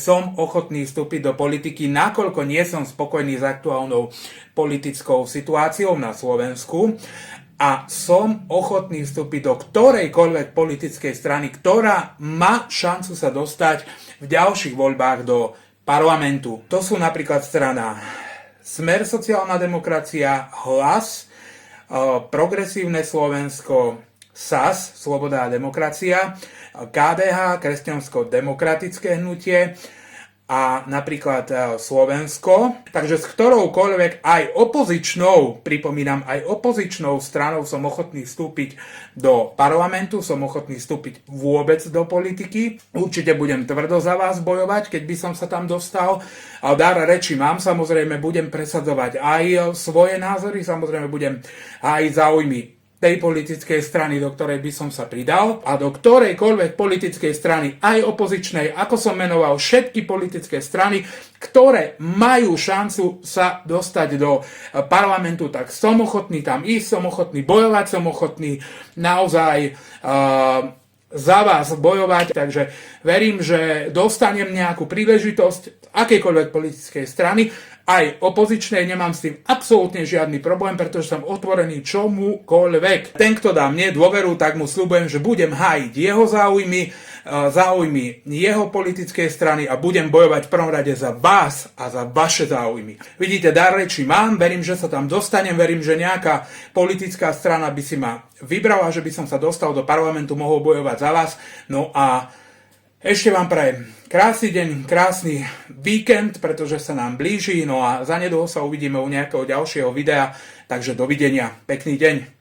som ochotný vstúpiť do politiky, nakoľko nie som spokojný s aktuálnou politickou situáciou na Slovensku a som ochotný vstúpiť do ktorejkoľvek politickej strany, ktorá má šancu sa dostať v ďalších voľbách do parlamentu. To sú napríklad strana Smer sociálna demokracia, Hlas, Progresívne Slovensko, SAS, Sloboda a demokracia, KDH, Kresťansko-demokratické hnutie a napríklad Slovensko. Takže s ktoroukoľvek aj opozičnou, pripomínam, aj opozičnou stranou som ochotný vstúpiť do parlamentu, som ochotný vstúpiť vôbec do politiky. Určite budem tvrdo za vás bojovať, keď by som sa tam dostal. A dar reči mám, samozrejme budem presadzovať aj svoje názory, samozrejme budem aj záujmy tej politickej strany, do ktorej by som sa pridal a do ktorejkoľvek politickej strany, aj opozičnej, ako som menoval všetky politické strany, ktoré majú šancu sa dostať do parlamentu, tak som ochotný tam ísť, som ochotný bojovať, som ochotný naozaj za vás bojovať, takže verím, že dostanem nejakú príležitosť akejkoľvek politickej strany, aj opozičnej, nemám s tým absolútne žiadny problém, pretože som otvorený čomukoľvek. Ten, kto dá mne dôveru, tak mu sľubujem, že budem hájiť jeho záujmy, záujmy jeho politickej strany a budem bojovať v prvom rade za vás a za vaše záujmy. Vidíte, dar reči mám, verím, že sa tam dostanem, verím, že nejaká politická strana by si ma vybrala, že by som sa dostal do parlamentu, mohol bojovať za vás. No a ešte vám prajem krásny deň, krásny víkend, pretože sa nám blíži, no a zanedlho sa uvidíme u nejakého ďalšieho videa, takže dovidenia, pekný deň.